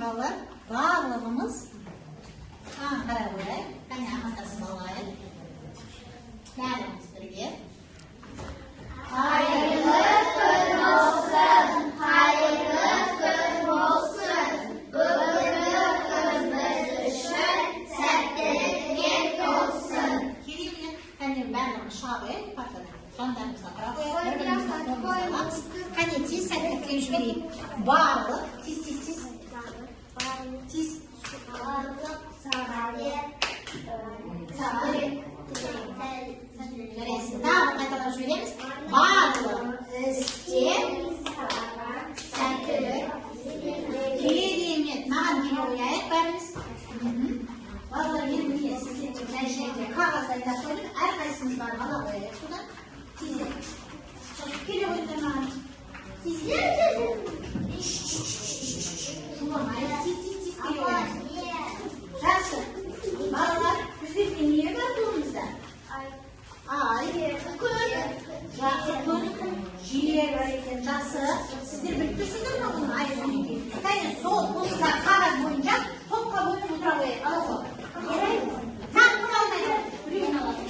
балалар, барлығымыз Ankara buraya. Ben anlatasın olayı. Bәріміз бірге. Hayırlı gün olsun, hayırlı gün olsun. Bugünkü günümüz üçün sәттілік olsun. Келемін, кәне бәріміз шабы, патады. Жандарымызға қырақойық, кәне тез сәттілік тілеп жіберейік. Барлық, тез. Барлық сағалет, Жарайсың, тағы қайталап жібереміз. Барлық істе сәттілік. Керемет, маған келе қояйық бәріміз. Балалар, мен міне сіздерге жай жерде қағаз айтып қойдым. Әрқайсымыз бар ала қояйық судан. Тезек. Келе қойыңдар маған. Тезек. Шуламай, тез келе қояйық. Жақсы. Балалар, біздерде не бар қолымызда? Ай, күн. Жақсы, күн. Жер бар екен, жақсы. Сіздер біліп тұрсыңдар ма бұны? Ай, мінекей. Кәне, сол қолымызда қағаз бойынша топқа бөлініп отыра қояйық. Ала сол. Тақ тұра алмайды. Біреуін алады.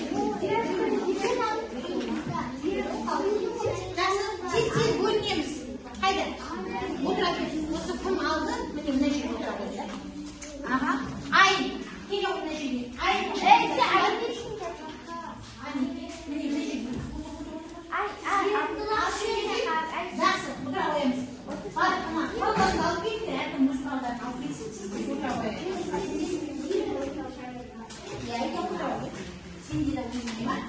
Жақсы, тез бөлінеміз. Қайда? Отыра бересіз. Осы кім алды? Міне мына жерге отыра қойды. Аға. Ай, келе ғой мына жерге. Ай, жақсы, отыра қоямыз. Барып, балаларды алып келіңдер, әркім өз балаларын алып келсін, сіз отыра қояйық. Айта отыра қояйық. Сенде де өзіңде бар.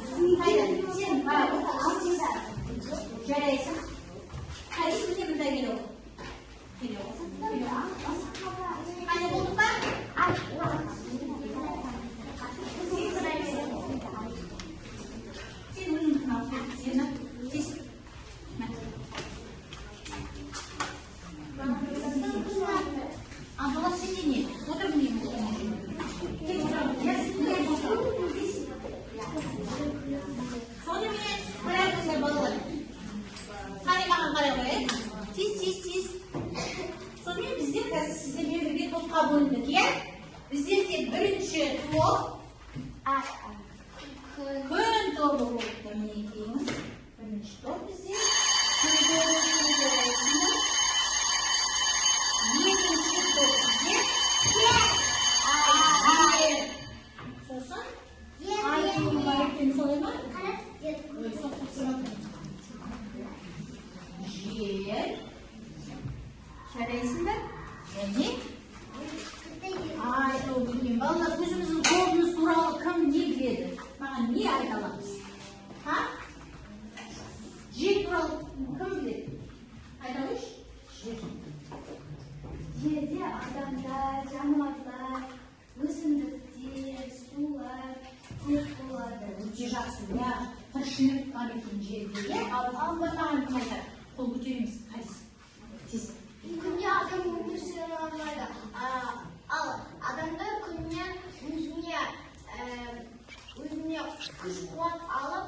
Қайда, сен бар, жарайсың. Қайда, міне мұнда келе ғой. Келе ғой. Қайда болдық ба? Сен өзіңді алып келсін, тез. Абдулла, сенде не? Отыр міне. Сонымен қарайсыздар балалар. Қане маған қарай қояйық. Тез. Сонымен біздер қазір сіздермен бірге топқа бөліндік, иә? Біздерде бірінші топ күн тобы болыпты, мінекейіңіз. Бірінші топ бізде. Екінші топ бізде. Ай. Сосын? Ай тобы бар екен, солай ма? Жер. Жарайсыңдар? Және? Ай тобы екен. Балалар, өзіміздің тобымыз туралы кім не біледі? Маған не айта аламыз? Жер туралы кім біледі? Айта қойшы? Жерде адамдар, жануарлар, өсімдіктер, сулар көп болады. Өте жақсы, иә, тіршілік бар екен жерде, иә? Ал бармаған кім айтады? Қол көтереміз, қайсысы? Тез. Күнде адам өмір сүре алмайды. Ал адамдар күннен өзіне күш-қуат алып,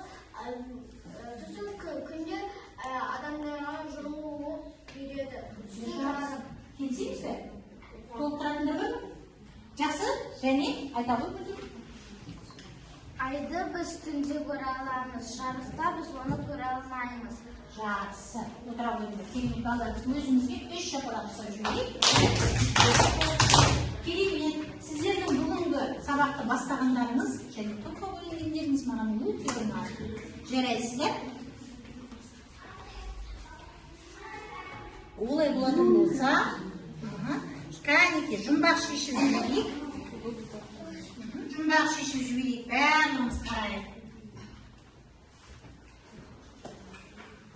сосын күнде адамдарға жылу береді. Келсеңіз бе? Толықтыратындар бар ма? Жақсы, және айта ғой көте. Айды біз түнде көре аламыз, жарықта біз оны көре алмаймыз. Жақсы, отыра қойыңдар. Керемет балалар, өзімізге 3 шапалақ жасап жіберейік. Керемет, сіздердің бүгінгі сабақты бастағандарыңыз және топқа бөлінгендеріңіз маған өте ұнады. Жарайсыздар? Олай болатын болса, кәнекей жұмбақ шешіп жіберейік. Жұмбақ шешіп жіберейік, бәріміз қарайық.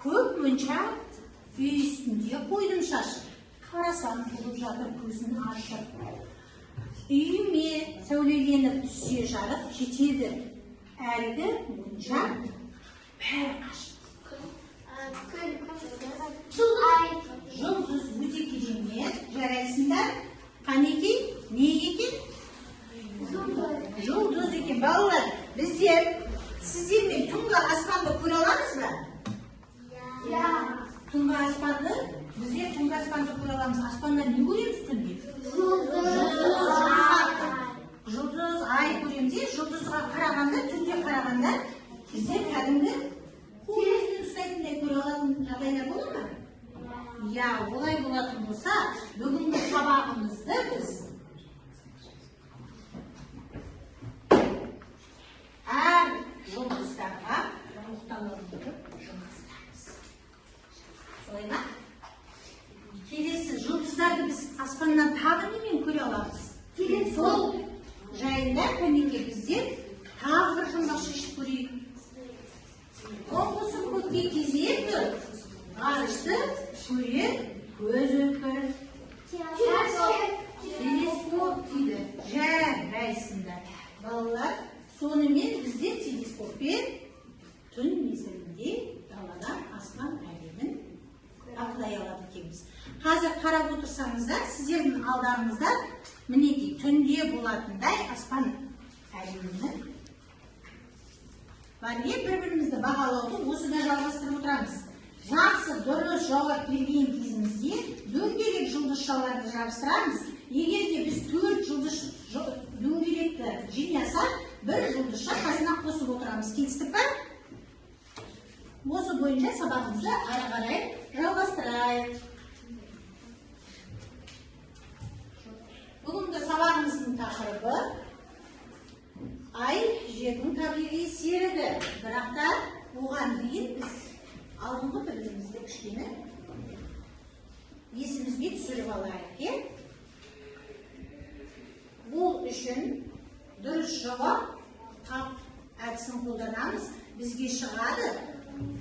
Көп моншақ үй үстінде қойдым шашып. Қарасам болып жатыр көзін ашып. Үйіме сәулеленіп түссе жарық жетеді. Әлгі моншақ бәрі қашып. Жұлдыз өте керемет. Жарайсыңдар? Қанекей? Не екен? Жұлдыз екен. Балалар, біздер сіздермен түнгі аспанды көре аламыз ба? Иә. Түнгі аспанды Біздер түнгі аспанды көре аламыз. Аспанда не көреміз түнде? Жұлдыз, ай көреміз. Жұлдызға қарағанда, түнде қарағанда біздер кәдімгі қолымызбен ұстайтындай көре алатын жағдайлар бола ма? Я, олай болатын болса, бүгінгі сабағымызды біз әр жұлдыздарға тоқталып жұмыстаймыз. Солай ма? Келесі жұлдыздарды біз аспаннан тағы немен көре аламыз? Сол жайында кәнеке біздер тағы бір жұмбақ шешіп көрейік. Қоңқұсын көкке кезер тұр, ғарышты көрер көз өткір. Телескоп дейді, жарайсыңдар. Балалар, сонымен біздер телескоппен түн мезгілінде даладан аспан әлемін бақылай алады екенбіз. Қазір қарап отырсаңыздар, сіздердің алдарыңызда мінекей түнде болатындай аспан әлемінің бар. Бір-бірімізді бағалауды осыда жалғастырып отырамыз. Жақсы, дұрыс жауап берген кезімізде дөңгелек жұлдызшаларды жабыстырамыз. Егер де біз 4 дөңгелекті жинасақ, бір жұлдызша қасына қосып отырамыз. Келістік па? Осы бойынша сабағымызды ары қарай жалғастырайық. Бүгінгі сабағымыздың тақырыбы ай жердің табиғи серігі. Бірақ та оған дейін біз алдыңғы білімімізді кішкене есімізге түсіріп алайық. Бұл үшін дұрыс жауап тап әдісін қолданамыз. Бізге шығады.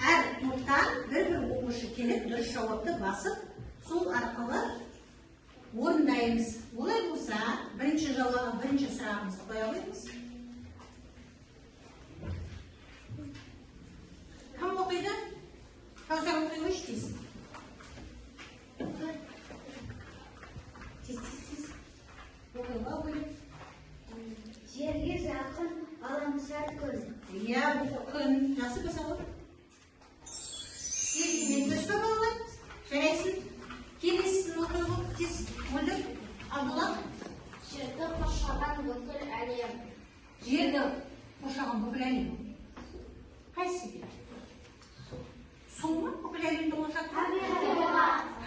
Әр топтан бір-бір оқушы келіп дұрыс жауапты басып, сол арқылы орындаймыз. Олай болса, бірінші сұрағымызды қоя қойыңыз. Кім оқиды? Каусар оқи қойшы дейсің. Тез. Оқиға қойыңыз. Жерге жақын ғаламшар күн. Иә, бұл күн. Жақсы баса ғой. Мен көшпе балалар. Жарайсың. Келесін оқиға тез. Мөлдір. Абдулла. Жерді қоршаған бүкіл әлем. Жерді қоршаған бүкіл әлем. Қайсы бе? Су ма? Бүкіл әлемді қоршаған?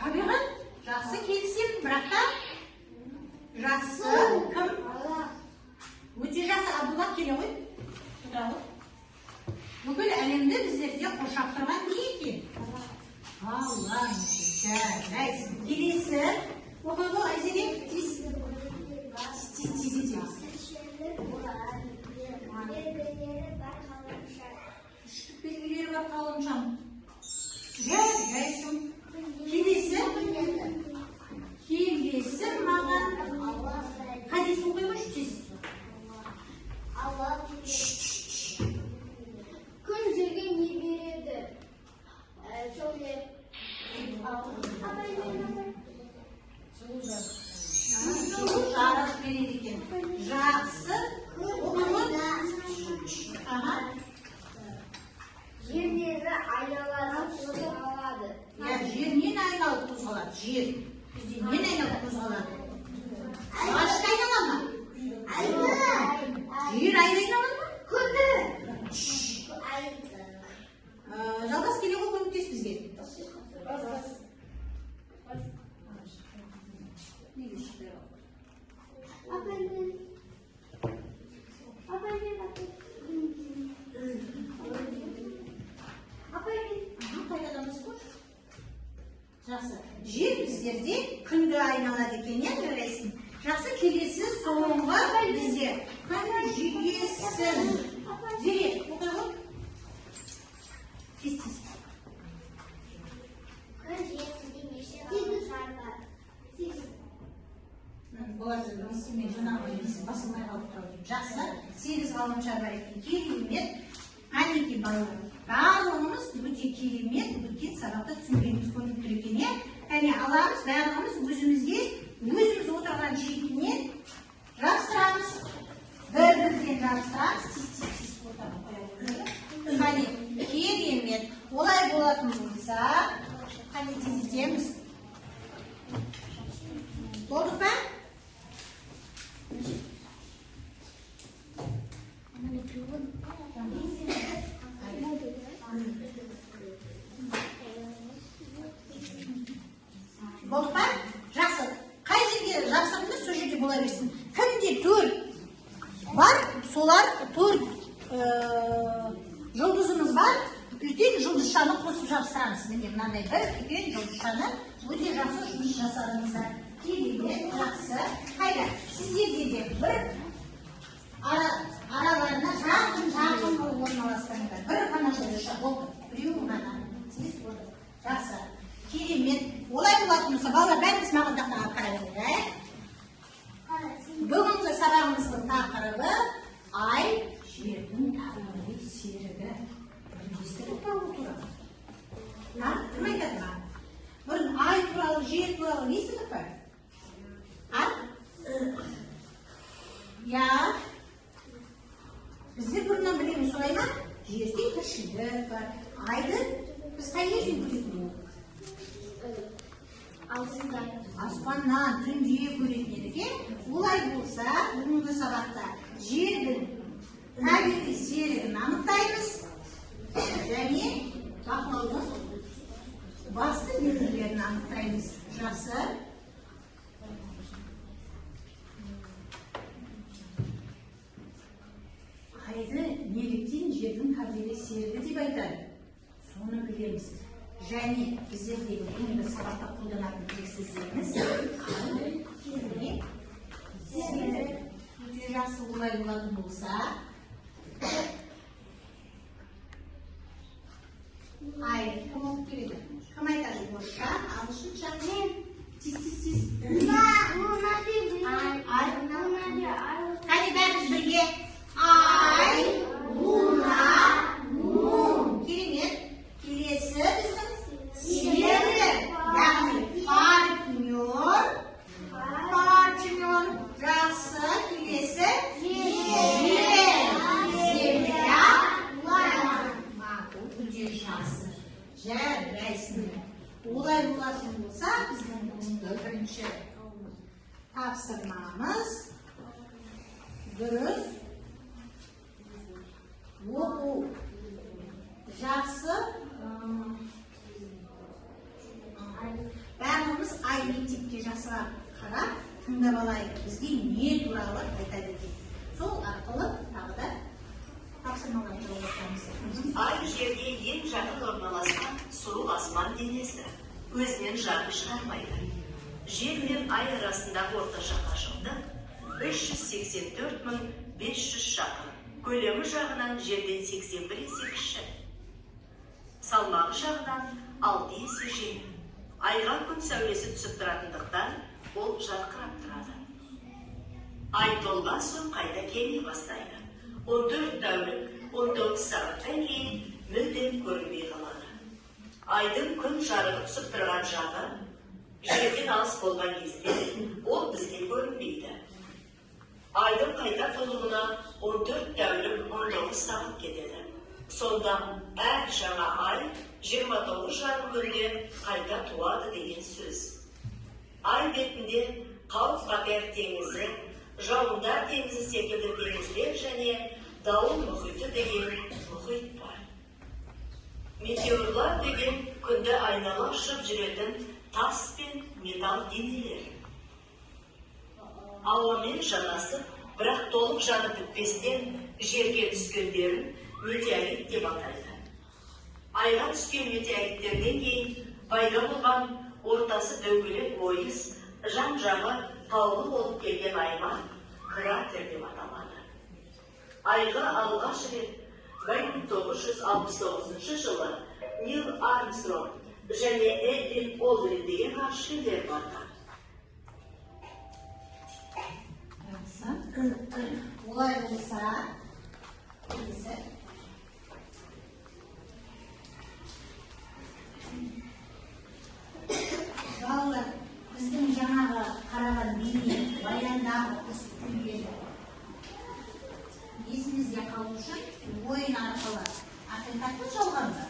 Табиғат. Жақсы келісем, бірақ та жақсы кім? Өте жақсы Абдулла келе ғой. Бүкіл әлемді біздерде қоршап тұрған не екен? Алла, жарайсың. Келесі оқиға Айзере тез. Үштік белгілері бар қалымшам. Жарайсың. Келесі маған хадис оқи қойшы тез. Күн жерге не береді? Сәуле. Жарық береді екен. Жақсы. Жерлері айналып қозғалады. Жер нен айналып қозғалады? Жер. Бізде нен айналып қозғалады? Ғарышты айнала ма? Жер айды айнала ма? Күні. Жалғас келе ғой көмектес бізге. Жақсы. Жер біздерде күнді айналады екен, не жарайсың? Жақсы, келесі соңғы бізде күн жүйесін. Зере, оқи ғой. Тез. Күн жүйесінде неше ғаламшар бар? Оларды мен жаңағы басылмай қалып тұрады. Жақсы, 8 ғаламшар бар екен. Керемет. Қанекей балалар. Барлығымыз өте керемет, өткен сабақта түсінгеніміз көрініп тұр екен. Әне аламыз, барлығымыз өзіміз отырған шетінен жабыстырамыз. Бір-бірден жабыстырамыз. Тез отырған қане, керемет. Олай болатын болса, қане тез етеміз. Болдық па? Болдық па? Жақсы. Қай жерге жапсырыңыз, сол жерде бола берсін. Кімде төрт бар, солар төрт жұлдызымыз бар. Үлкен жұлдызшаны қосып жабыстырамыз. Міне мынандай бір үлкен жұлдызшаны өте жақсы жұмыс жасадыңыздар. Керемет, жақсы. Қайда? Сіздерде де бір араларына жақын орналастырыңдар. Bir ғана жұлдызша болды. Біреуі ғана. Сіз болды. Жақсы. Керемет. Олай болатын болса, балалар бәріміз маған тақтаға қарай. Бүгінгі сабағымыздың тақырыбы ай, жердің тағырыбы серігі. Естіріп бауы туралы. Кім айтады ма? Бұрын ай туралы, жер туралы естіріп бар? Я. Біздер бұрыннан білеміз солай ма? Жерде тіршілік бар. Айды біз қай жерден көретін? Аспаннан түнде көретін едік. Олай болса, бүгінгі сабақта жердің табиғи серігін анықтаймыз және бақылаудың басты белгілерін анықтаймыз. Жақсы. Айды неліктен жердің табиғи серігі деп айтады? Соны білеміз. Және біздердегі бүгінгі сабақта қолданатын тексіздеріміз ай, серік. Өте жақсы олай болатын болса, ай, кім оқып келеді? Кім айтады орысша, ағылшынша? Тез. Қане бәріміз бірге? Ай, луна, мун. Керемет. Келесі біздің серік, яғни партнер, жақсы. Келесі жер, земля, мақұл, өте жақсы. Жарайсың. Олай болатын болса, біздің бүгінгі бірінші тапсырмамыз дұрыс оқу. Жақсы. Бәріміз ай мектепке жақсылап қарап, тыңдап алайық. Бізге не туралы айтады екен. Сол арқылы тағы да тапсырмалар жауаптарымыз. Ай жерге ең жақын орналасқан сұлу аспан денесі. Өзінен жарық шығармайды. Жер мен ай арасындағы орташа қашықтық 384.500 шақырым. Көлемі жағынан жерден 81 есе кіші. Салмағы жағынан 6 есе жеңіл. Айға күн сәулесі түсіп тұратындықтан ол жарқырап тұрады. Ай толған соң қайта кеми бастайды. 14 тәулік, 19 сағаттан кейін мүлдем көрінбей қалады. Айдың күн жарығы түсіп тұрған жағы жерден алыс болған кезде ол бізге көрінбейді. Айдың қайта толуына 14 тәулік, 19 сағат кетеді. Сонда әр жаңа ай 29 жарым күнде қайта туады деген сөз. Ай бетінде қауіп-қатер теңізі, жауындар теңізі секілді теңіздер және дауыл мұхиты деген мұхит бар. Метеорлар деген күнді айнала ұшып жүретін тас пен металл денелер. Ауамен жанасып, бірақ толық жанып бітпестен жерге түскендерін метеорит деп атайды. Айға түскен метеориттерден кейін пайда болған ортасы дөңгелек ойыс, жан-жағы таулы болып келген аймақ кратер деп аталады. Айға алғаш рет 1969 жылы Нил Армстронг және Эдвин Олдрин деген ғарышкерлер барды. Олай болса, балалар, біздің жаңағы қараған бейне баяндағы көрсетілген есімізде қалу үшін ойын арқылы ақиқатты жалғанды.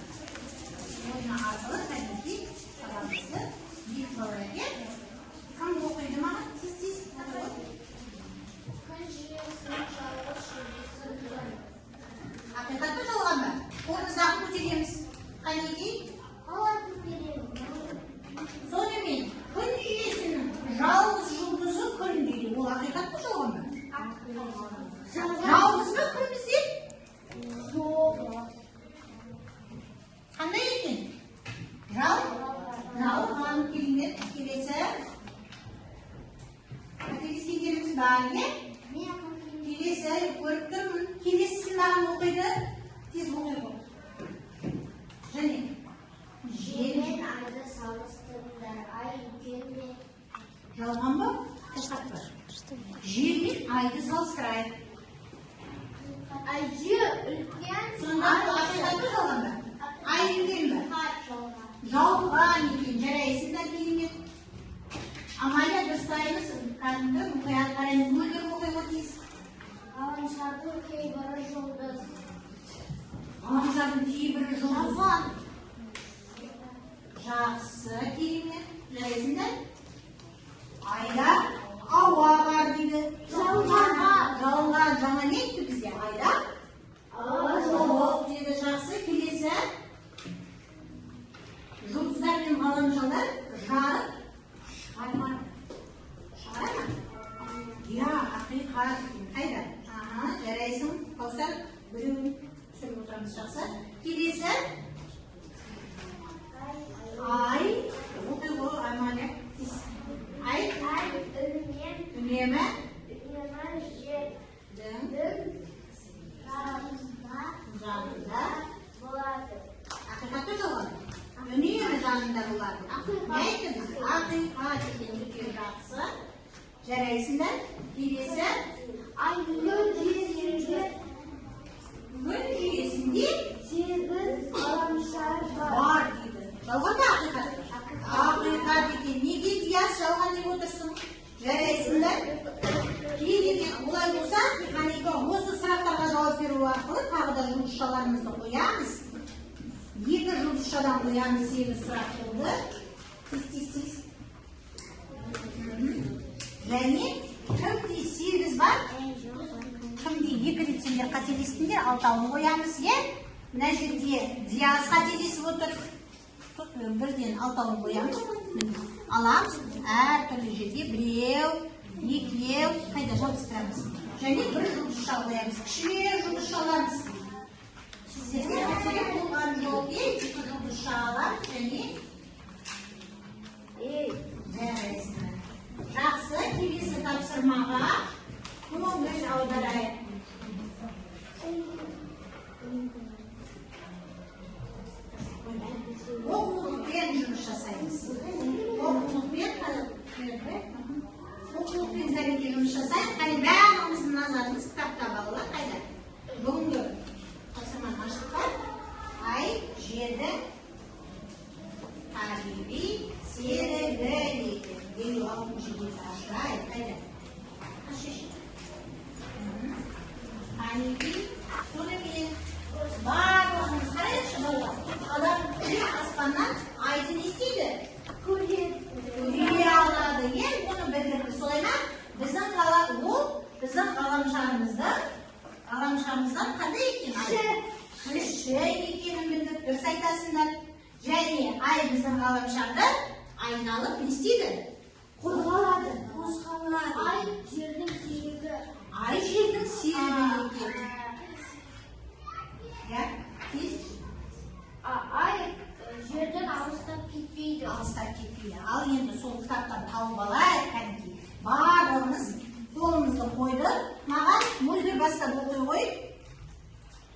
Ойын арқылы кәдімгі сабағымызды бекіп алайық. Кім оқиды маған? Қанеки? Сонымен, күн жүйесінің жалғыз жұлдызы күн дейді. Ол ақиқат па жоқ ма? Жалғыз ба күн бізде? Қандай екен? Жалған келіңдер. Келесі. Қателескендеріміз бар, е? Келесі, көріп тұрмын. Келесісін маған оқиды. Тез оқи ғой. Және Жер мен айды салыстырыңдар, ай үлкен бе? жалған ба? Тоқтап бар. Жер мен айды салыстырайық. Айы үлкен, Сонда ақиқат па жалған ба? Ай үлкен ба? Жалған екен. Жарайсың да келіңдер. Амалия дұрыстаймыз. Кәдімгі мұқият қараймыз. Мөлдір оқиға тиіс. ғаламшардың кейбірі жұлдыз. Ғаламшардың кейбірі жұлдыз. Жақсы келіңдер. Жарайсыңдар. Айда ауа бар дейді. Жалған жаңа не етті бізде? Айда ауа жоқ деді. Жақсы. Келесі. Жұлдыздар мен ғаламшарлар жарып шығармады. Шығара ма? Я, ақиқат екен. Қайда? Жарайсың. Каусар, біреуін түсіріп отырамыз. Жақсы. Келесі. Ай. Оқи ғой, Амалия. Ай. Үнемі. Жанында. Ақиқат па жалған? Үнемі жанында болады. Не айтты біз? Ақиқат екен. Өте жақсы. Жарайсыңдар. Келесі. Күн жүйесінде бар дейді. Жалған ба ақиқат? Ақиқат екен. Неге диас жалған деп отырсың? Жарайсыңдар. Келеген олай болса, осы сұрақтарға жауап беру арқылы тағы да жұлдызшаларымызды қоямыз. 2 жұлдызшадан қоямыз, 8 сұрақ болды. Тез. Және кімде 8 бар? Кімде 2 ретсеңдер қателестіңдер, 6-ын қоямыз, е? Мына жерде диас қателесіп отыр. Бірден 6-ын қоямыз. Аламыз. Әр түрлі жерде 1, 2, қайда жабыстырамыз. Және 1 жұлдызша қоямыз. Кішірек жұлдызшаларымыз. Сіздерге қателік болған жоқ, 2 жұлдызша аламыз. Және жарайсыңдар. Жақсы, келесі тапсырмаға көңіл аударайық. Оқулықпен жұмыс жасаймыз. Оқулықпен сәлемге жұмыс жасайық. Қане бәріміздің назарымыз кітапта балалар. Қайда? Бүгінгі тапсырманы ашып бар. Ай, жерді табиғи серігі екен. 56-шы беті ашырайық. Қайда? Табиғи сонымен барлығымыз қарайықшы балалар. Адам аспаннан айды не істейді? Көре алады. Оны білдірді. Солай ма? Біздің ғаламшарымыздан қандай екен? Кіші екенін білдіріп дұрыс айтасыңдар. Және ай біздің ғаламшарды айналып не істейді? Қозғалады. Ай жердің серігі. Ай жердің серігі екен. Ай жерден алыстап кетпейді. Ал енді сол кітаптан тауып алайық, кәнекей. Барлығымыз қолымызды қойды. Маған мөлдір бастап оқи ғой.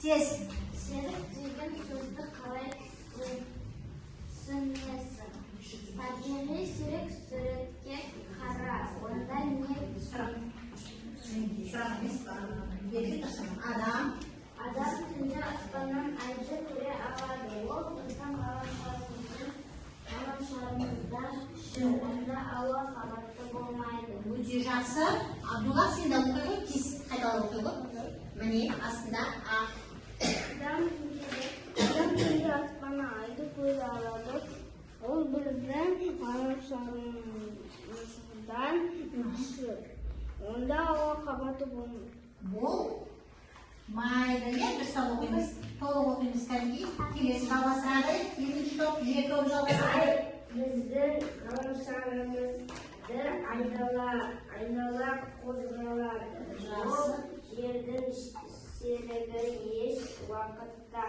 Тез. Серік деген сөзді қалай түсінесің? Табиғи серік суретке қара. Онда не сұрақ емес, белгі тапсырма. Адам түнде аспаннан айды көре алады. Ол біздің ғаламшарымызда онда ауа қабаты болмайды. Өте жақсы. Абдулла, сен де оқи ғой, тез қайдалы оқи ғой. Міне, астында А. Адам түнде аспаннан айды көре алады. Ол біздің ғаламшарымыздан онда ауа қабаты болмайды. Mayda, bir sol okuyumuz. Толық оқимыз кәдімгі. Келесі жалғастырады. Екінші топ, жер топ жалғастырады. Біздің ғаламшарымызды айнала қозғалады. Ол жердің серігі еш уақытта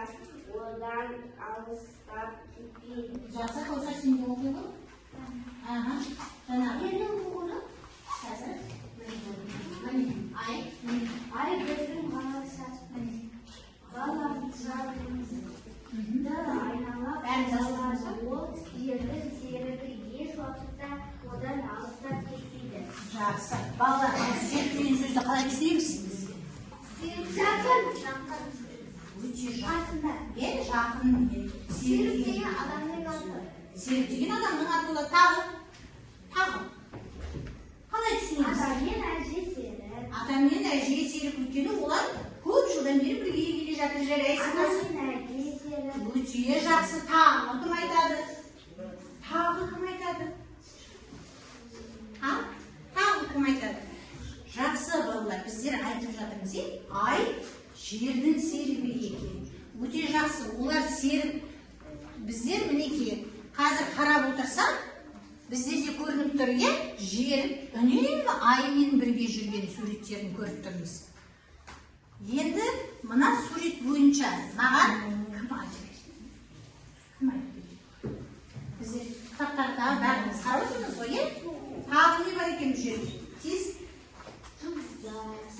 одан алыстап кетпейді. Жақсы, болса сен де оқи ғой. Жаңағы. Қазір. Ай біздің ғаламшарымызды айнала қозғалады. Ол жердің серігі еш уақытта одан алыстап кетпейді. Жақсы. Балалар, серік деген сөзді қалай түсінеміз? Жақын. Өте жақын. Қасында. Жақын. Серік деген адамның аты. Серік деген адамның аты болады. Тағы. Қалай түсінеміз? Ата мен әже серік. Ата мен әже серік өйткені олар көп жылдан бері бірге келе жатыр. Жарайсыңдар. Ата мен әже серік. Өте жақсы. Тағы кім айтады? Тағы кім айтады? Тағы кім айтады? Жақсы балалар, біздер айтып жатырмыз, ай жердің серігі екен. Өте жақсы. Олар серік. Біздер мінекей қазір қарап отырсақ, біздерде көрініп тұр, жер үнемі аймен бірге жүрген суреттерін көріп тұрмыз. Енді мына сурет бойынша маған кім айтып? Біздер кітаптарда бәріміз қарап отырмыз ғой, тағы не бар екен бұл жерде? Тез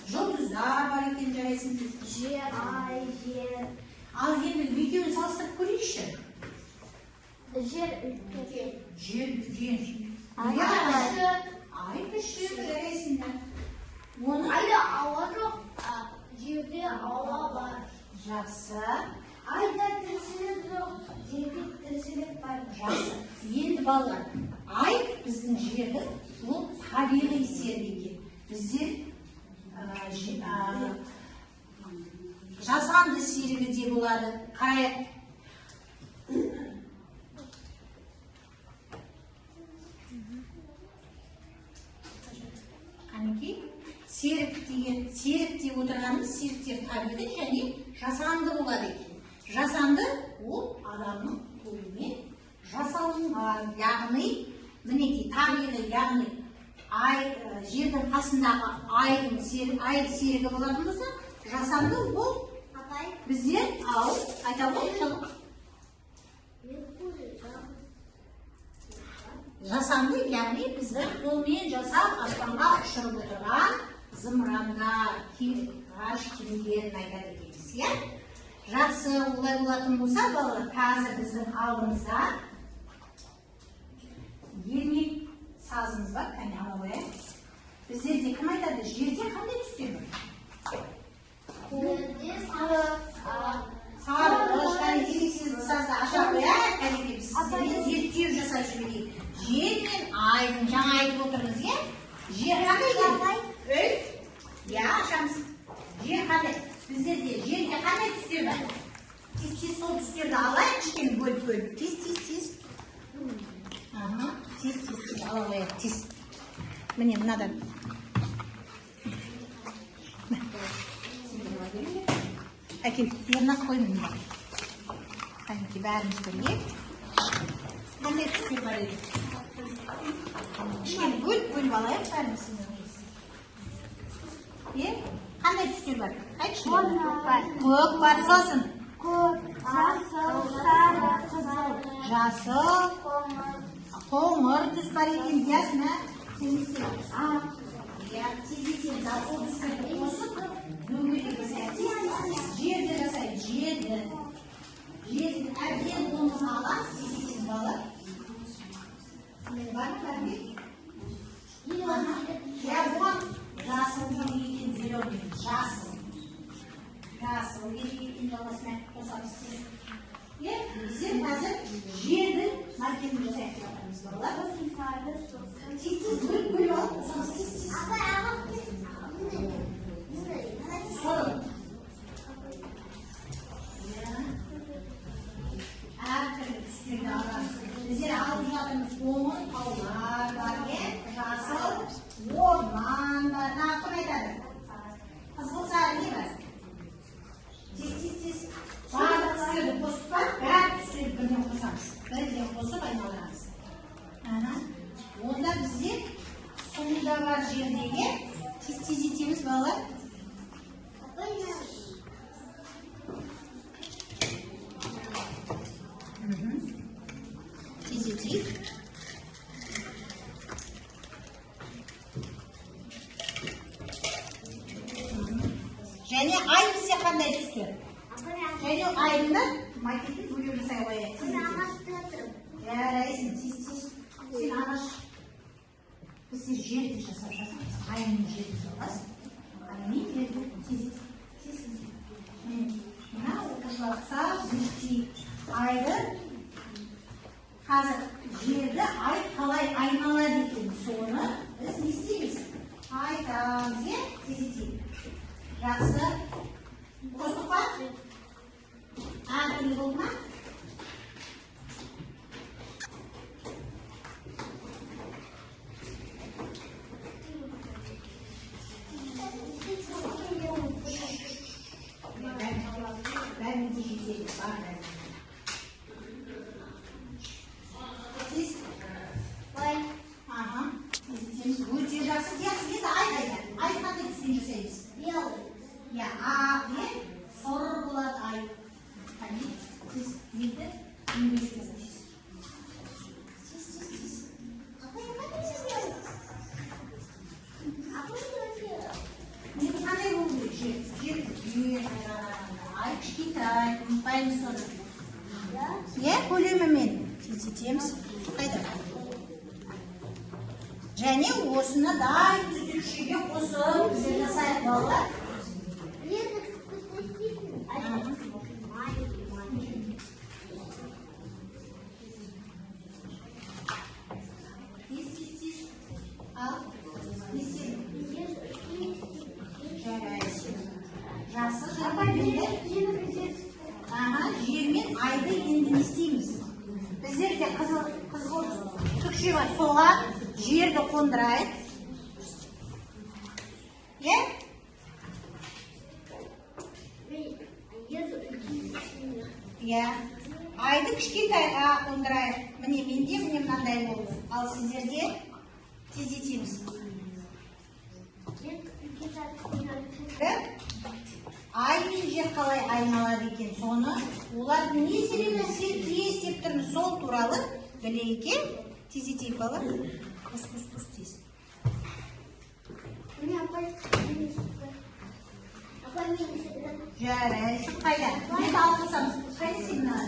жұлдыздар бар екен, жарайсың. Жер, ай, жер. Ал енді екеуін салыстырып көрейікші. Жер үлкен. Жер үлкен. Ай кіші. Ай кіші, жарайсыңдар. Айда ауа жоқ. Жерде ауа бар. Жақсы. Айда тіршілік жоқ. Жерде тіршілік бар. Жақсы. Енді балалар, ай біздің жердің ол табиғи серік екен. Біздер жасанды серігі де болады. Қарайық. Қанекей, серік деп отырғанымыз серіктер табиғи және жасанды болады екен. Жасанды ол адамның қолымен жасалынған, яғни мінекей табиғи, яғни жердің қасындағы ай серігі болатын болса, жасанды ол біздер айта ғой. Жасанды, яғни біздің қолмен жасап аспанға ұшырып отырған зымырандар, ғарыш кемелерін айтады екенбіз, Жақсы, олай болатын болса, балалар, қазір біздің алдымызда ермек сазымыз бар, кәне ала қояйық. Біздерде кім айтады? Жерде қандай түстер бар? Жерде Сарғыш, ерексізді сазды аша қояйық, кәнекей біз сіздермен зерттеу жасап жіберейік. Жер мен айдың жаңа айтып отырмыз, Жер қандай екен? Ашамыз. Жер қандай? Біздерде жерде қандай түстер бар? Тез сол түстерді алайық, кішкене бөліп. Тез. Тез ала қояйық, тез. Міне мынадан. Әкел, ернақ қоймын. Қанекей бәріміз бірге. Қандай түстер бар еді? Кішкене бөліп алайық бәріміз. Қандай түстер бар? Көк бар, сосын. көк, жасыл, сары, қызыл. Жасыл, қоңыр түс бар екен, ясна. Жерді жасайды, жерді. Жерді әбден қолымызға аласыз, тез бала. Бар ма? Бұған жасыл екен, зеленый. Жасыл екен, жалғасына қосамыз. Біздер қазір жердің маркетін жасайық жатырмыз, балалар. Тез бөліп алып, қосамыз тез. Әртүрлі түстерді аламыз. Біздер алып жатырмыз, қоңыр таулар бар, жасыл орман бар. Кім айтады? Қызыл сары не бар? айналдырамыз. Онда бізде суында бар жердегі тездетеміз балалар. Тездетейік. Және ай бізде қандай түсті? Және айында макетті бөліп жасай қояйық. Жарайсың, тез. Сен ағаш. Біз жерді жасап жасаймыз. Аймен жерді жасаймыз. Аймен жерді тез. Мына оқушылар сап зерттейік. Айды қазір жерді ай қалай айналады екен, соны біз не істейміз? Айтамыз, тездетейік. Жақсы. Қостық па? Әртүрлі болды ма? Бәрін де жетеді. Сіз? Ой. Аха. Өте жақсы. Ай қайда? Ай қандай түспен жасаймыз? Белый. Я, мен сұр болады ай. Қане, сіз енді инвестиция. Сіз. Апай, қандай сіз делаете? Мен қандай болу керек? Жер, ай, кішкентай, ұмытпаймыз соны. Көлемімен тездетеміз. Қайда? Және осыны дай түзетушіге қосып бізде жасайық балалар. Жақсы жермен айды енді не істейміз? Біздерде қызыл түкше бар, соған жерді қондырайық. Айды кішкентайға қондырайық. Міне менде мынандай болды. Ал сіздерде тездетеміз. Ай мен жер қалай айналады екен, соны олар не себебі істеп тұрмыз, сол туралы білейік. Тездетейік бала. Қос тез. Жарайсың. Қайда? Бет алғысамыз. Қайда сигнал?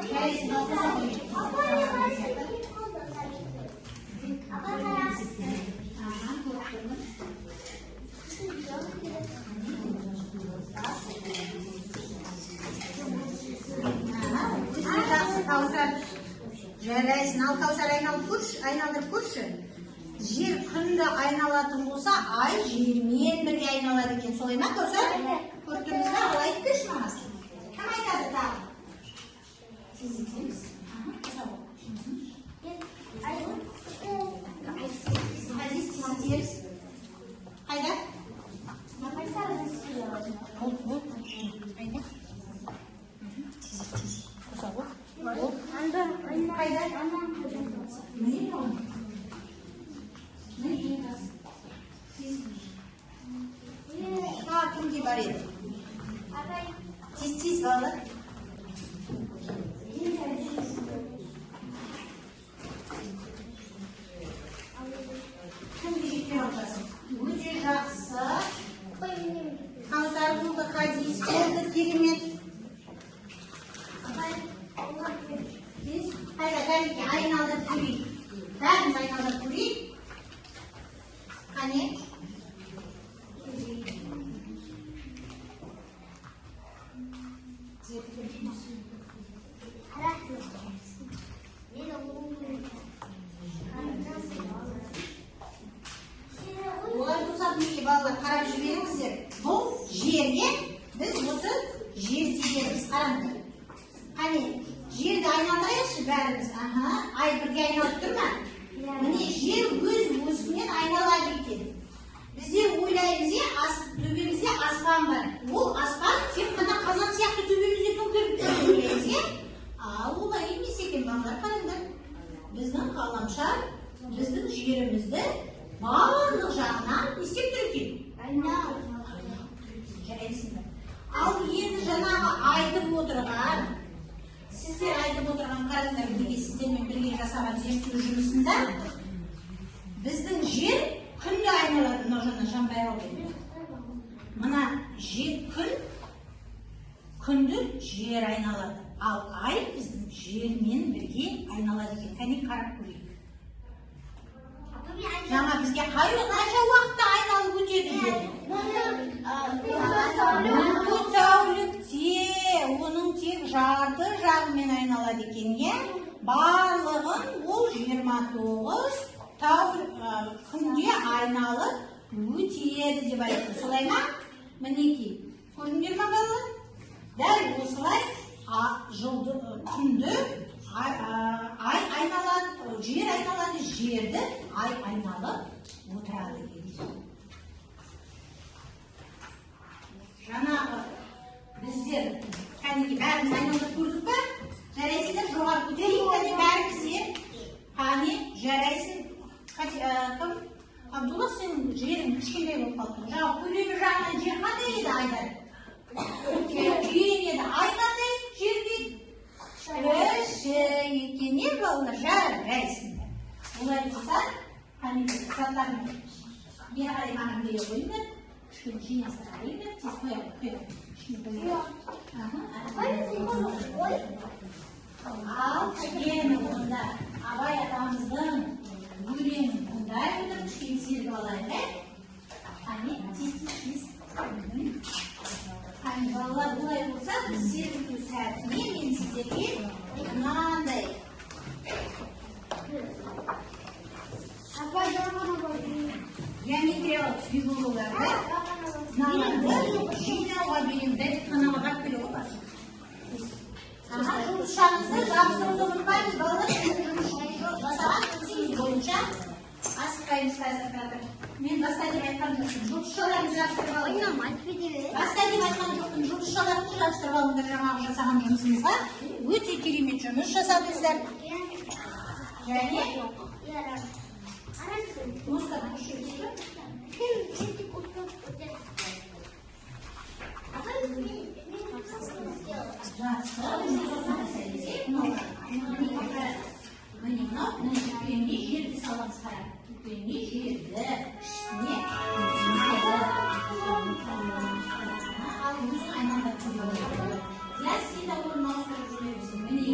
Жарайсың, алғысамыз. Жарайсың, ал Каусар айналдырып көрші. Жер күнді айналатын болса, ай жермен бірге айналады екен. Солай ма, Каусар? Көрдіңізді ал айтып берші маған. Кім айтады тағы? Сіз етеміз. Қайда? Кімде бар еді? Тез балы. Кімге жетпей отырсың? Өте жақсы. Каусар болды, хадис болды, керемет. Қайда, кәлеке, айналдырып көрейік. Бәріміз айналдырып көрейік. Қане? Олар ұсап неге балалар қарап жіберіңіздер. Бұл жерге біз осы жер дегеніміз қараңдар. Қане, жерді айналдырайықшы бәріміз. Ай бірге айналып тұр ма? Міне жер өз-өзінен айналады екен. Біздер ойлаймыз, төбемізде аспан бар. Ол аспан тек қана қазан сияқты төбемізде жерімізді барлық жағынан істеп тұр екен. Жарайсың ба? Ал енді жаңағы айтып отырған, сіздер айтып отырған қараңдар, бірге сіздермен бірге жасаған зерттеу жұмысында біздің жер күнді айналады. Мынау жаңа Жанбай алды. Мына күнді жер айналады. Ал ай біздің жермен бірге айналады екен. Кәне қарап көрейік. Жаңа бізге қанша уақытта айналып өтеді деді? 14 тәулікте, оның тек жарты жағымен айналады екен, е? Барлығын ол 29 күнде айналып өтеді деп айтты. Солай ма? Мінекей. Көрдіңдер ма балалар? Дәл осылай күнді ай айналады, жер айналады, жерді ай айналып отырады екен. Жаңағы біздер кәнеки бәріміз айналып көрдік па? Жарайсыңдар, жоғары көтерейік, кәне бәріміз. Қане, жарайсың. Кім? Абдулла, сен жерің кішкентай болып қалды. Жаңағы көлемі жағынан жер қандай еді айдар? Үлкен еді. Ай қандай жерге? Кіші екен, не балалар? Жарайсыңдар. Олай болса, кәнеки заттарын бері қарай маған бере қойыңдар. Кішкене жинастыра қарайыңдар. Тез қояйық. Ал кішкене онда Абай атамыздың өлеңін бұндай отырып кішкене серіп алайық. Қане, тез. Қане, балалар олай болса, біз серпіту сәтіне мен сіздерге мынандай. Геометриялық фигураларды мыналарды жинауға беремін. Дәретханаға барып келе ғой. Жұмысшаңызды жабыстыруды ұмытпаймыз, балалар. Жасаған жұмысымыз бойынша асықпаймыз қазір. Мен басқа деп айтқан жоқпын. Жұмысшаларымызды жабыстырып алыңдар. Басқа деп айтқан жоқпын. Жұмысшаларды жабыстырып алыңдар жаңағы жасаған жұмысымызға. Өте керемет жұмыс жасадыңыздар. Және музыканы күшейтіп. Міне жерді саламыз қарап. Жерді ішіне айналдырып көрейік. Ясында орын ауыстырып жүрерсің. Міне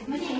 міне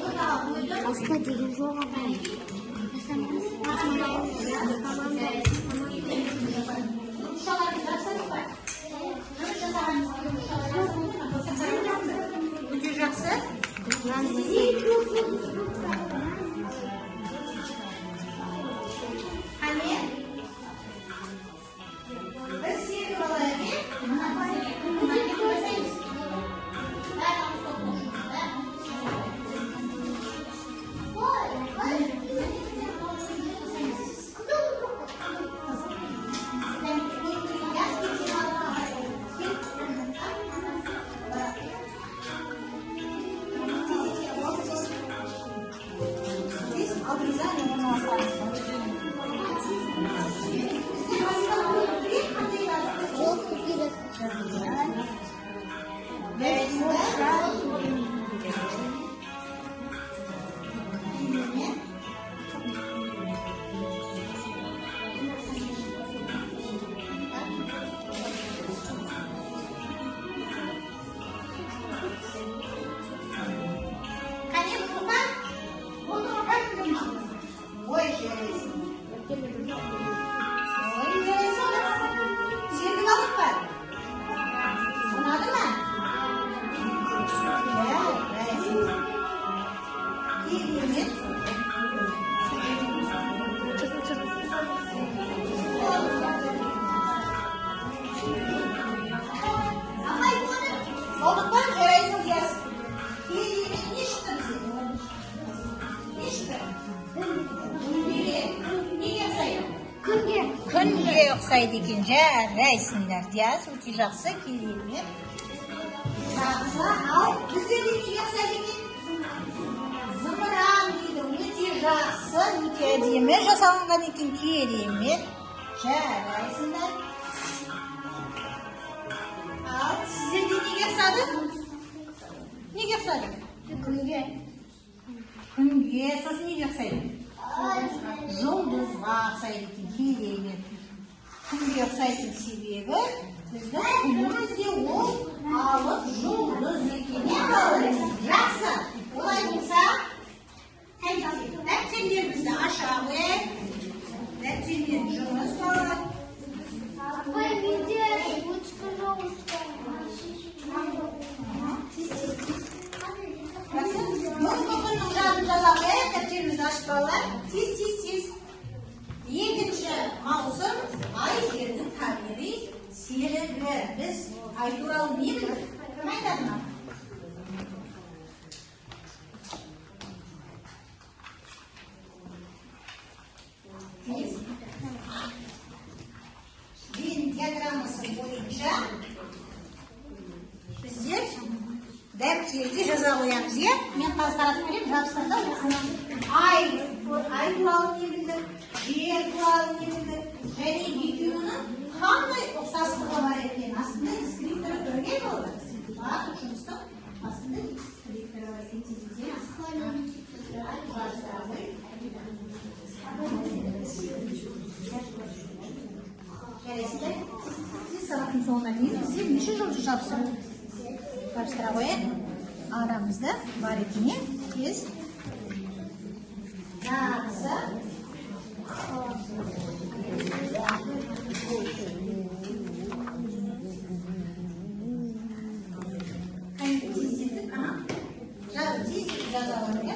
Күнге ұқсайды екен, жарайсыңдар. Диас, өте жақсы, керемет. Жақсы, ал бізде неге ұқсайды екен? Зымыран дейді, өте жақсы, өте әдемі жасалынған екен, керемет. Жарайсыңдар. Ал сіздерде неге ұқсады? Неге ұқсады? Күнге. Күнге, сосын неге ұқсайды? Жұлдызға ұқсайды екен, керемет. Күнге ұқсайтын себебі біздің күнімізде ол алып жұлдыз екен. Жақсы. Олай болса, дәптерімізді аша қояйық. Дәптермен жұмыс болады. Апай, менде ручка жоғышқа. Мүмкіннің жадын жаза қояйық, дәптерімізді ашып балалар. Тез. 2 маусым ай жердің табиғи серігі. Біз ай туралы не білдік? Кім айтады ма? Вен диаграммасы бойынша біздер дәптерге жаза қоямыз, е? Мен қазір таратып беремін, жабыстырда оқыма. Ай туралы не білдік? Жер туралы не білдік? Және екеуінің қандай ұқсастығы бар екен? Астында дискрипторы көрген болды. Барлық жұмыстың астында дискрипторы бар екен. Жарайсыздар? Сіз сабақтың соңына дейін сіз неше жыл жабыстыра қояйық? Арамызда бар екен, тез. Жақсы. Тездетіп жаза аламын, е?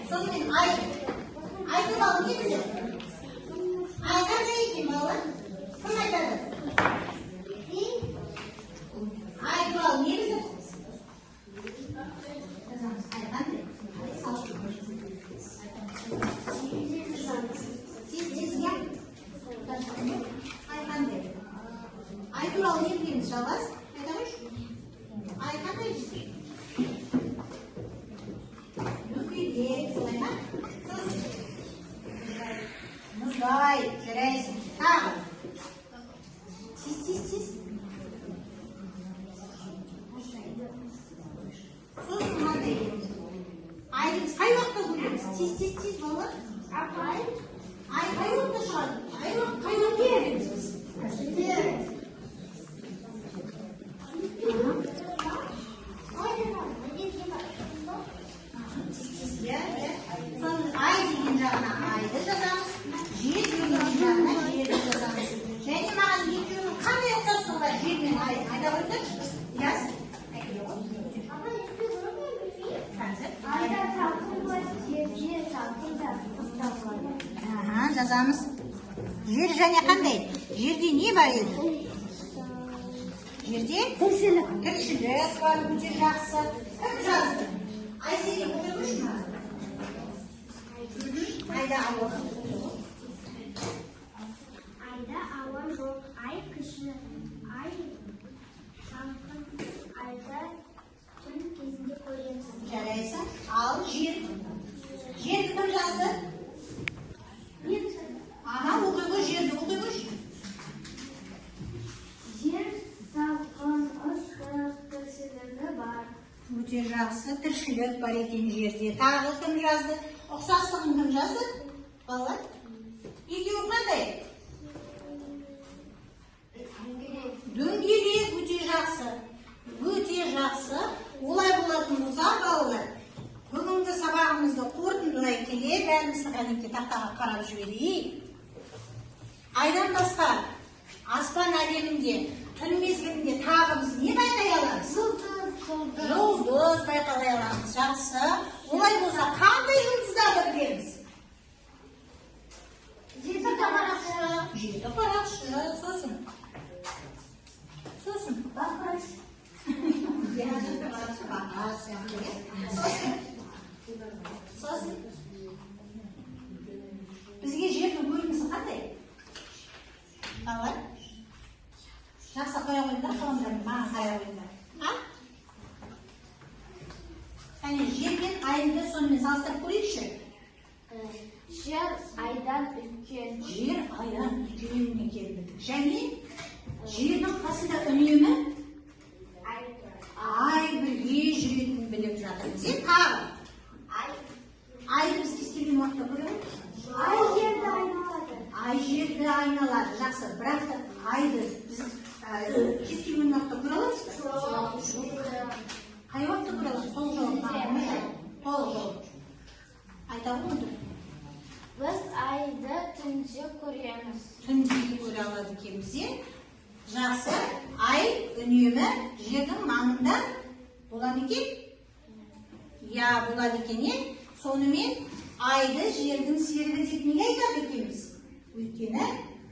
Сонымен ай туралы не білдік? Ай қандай екен, балалар? Кім айтады? Ай туралы не білдік? Ай қандай? Ай қандай? Ай туралы не білеміз, жалғас? Айта қойшы? Ай қандай жесек? Мұздай, жарайсың. Тағы. Тез. Сосын мынандай келеміз. Айды біз қай уақытта көреміз? Тез, балалар. Апай. Ай қай уақытта шығады? Қай уақытта көреміз біз? Ай деген жағына айды жазамыз, жер деген жағына жерді жазамыз. Және маған екеуінің қандай ұқсастығы бар жер мен ай айта қойыңдаршы. Яз? Апай, есте көрмей білмей? Қазір. Айда салқын бар, жер салқын да ыстық болады. Жазамыз. Жер және қандай? Жерде не бар еді? Жерде? Тіршілік бар, өте жақсы. Кім жазды? Айселе отырмыш ма? Айда ауа. Айда ауа жоқ, ай кіші, ай салқын, айда түн кезінде көреміз. Жарайсың. Ал жер. Жерді кім жазды? Оқи ғой, жерді оқи ғой. Жер салқын, ыстық, тіршілігі бар. Өте жақсы, тіршілік бар екен жерде. Тағы кім жазды? Ұқсастығын кім жазды? Балалар? Екеуі қандай? Дөңгелек, өте жақсы. Өте жақсы. Олай болатын болса, балалар, бүгінгі сабағымызды қорытындылай келе, бәріміз кәдімгі тақтаға қарап жіберейік. Айдан басқа аспан әлемінде, түн мезгілінде тағы біз не байқай аламыз? Жұлдыз байқалай аламыз. Жақсы. Олай болса, қандай жұлдыздарды білеміз? 7 қарақшы. 7 қарақшы. Сосын Сосын бізге жердің көрінісі қандай? Қалай? Жақсы қоя қойыңдар, қаламдарым маған қая қойыңдар. Және жер мен айымды сонымен салыстырып көрейікші. Жер айдан үлкен. Жер айдан үлкен екендігі. Және жердің қасында үнемі ай бірге жүретінін біліп жатырмыз. Тағы айды біз кез келген уақытта көреміз. Ай жерді айналады. Ай жерді айналады. Жақсы, бірақ та айды біз кез келген уақытта көре аламыз ба? Қай уақытта көре аламыз? Сол жолы. Толық жолы. Айта ғой. Біз айды түнде көреміз. Түнде көре алады екенбіз. Жақсы, ай үнемі жердің маңында болады екен? Я, болады екен. Сонымен айды жердің серігі деп неге айтады екенбіз? Өйткені,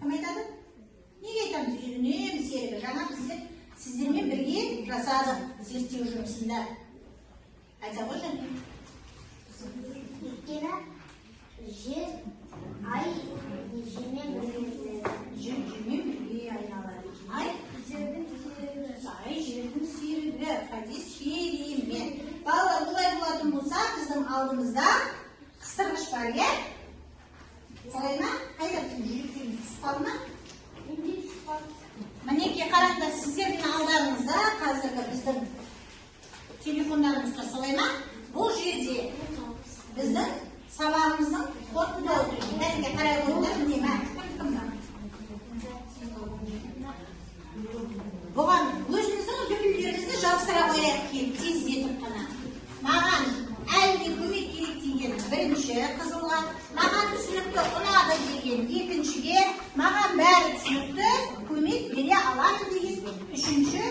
кім айтады? Неге айтамыз? Үнемі серігі. Жаңа сіздермен бірге жасадық зерттеу жұмысында. Айта ғой және? Өйткені жер ай жермен бірге айналады. Ай жердің серігі. Хадис шеримен. Балалар, олай болатын болса, біздің алдымызда қыстырғыш бар, е? Солай ма? Қайда біздің жүректеріміз түсіп қалды ма? Мінеке қараңдар, сіздердің алдарыңызда қазіргі біздің телефондарымыз тұр, солай ма? Бұл жерде біздің сабағымыздың қорытындылау түрі. Бәрінге қарай қойыңдар, міне ма? Бұған өзіміздің үлгілерімізді жабыстыра қояйық келіп, тездетіп қана. Маған әлде көмек керек деген бірінші қызылға, маған түсінікті ұнады деген екіншіге, маған бәрі түсінікті көмек бере алады деген үшінші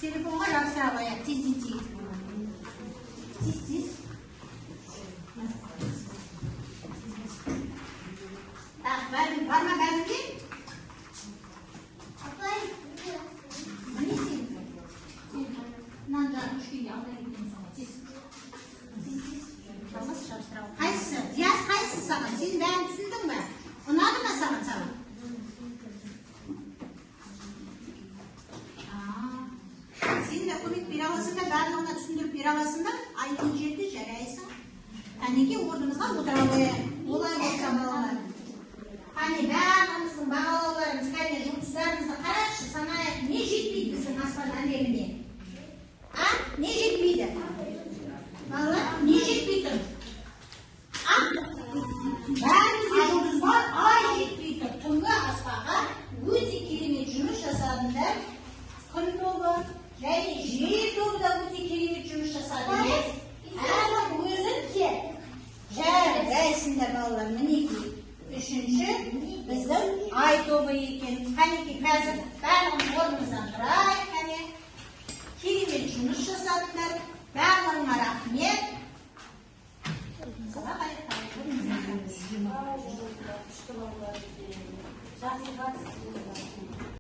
телефонға жабыстыра қояйық, тездетейік. Тез. Так, бар ма бәрінде? Қайсысы? Диас қайсысы саған? Сен бәрін түсіндің бе? Ұнады ма саған? Сен де көмек бере аласың ба? Барлығына түсіндіріп бере аласың ба? Айтын жерді жарайсың. Кәнеке орнымызға отыра қояйық. Олай болса балалар. Қане барлығымыздың бағалауларымыз, кәне жұлдыздарымызды қарайықшы, санайық. Не жетпейді біздің аспан әлеміне? Не жетпейді? Балалар, не жетпейді? Бәрімізге жұлдыз бар, ай жетпейді. Түнгі аспанға өте керемет жұмыс жасадыңдар. Күн тобы және жер тобы да өте керемет жұмыс жасады. Әрбір өзін жайсыңдар балалар, мінекей. Үшінші, біздің ай тобы екен. Қанеке, қазір бәрінің орнымыздан тұрайық, қане. Керемет жұмыс жасадыңдар. Барлығыңа рахмет. Жақсы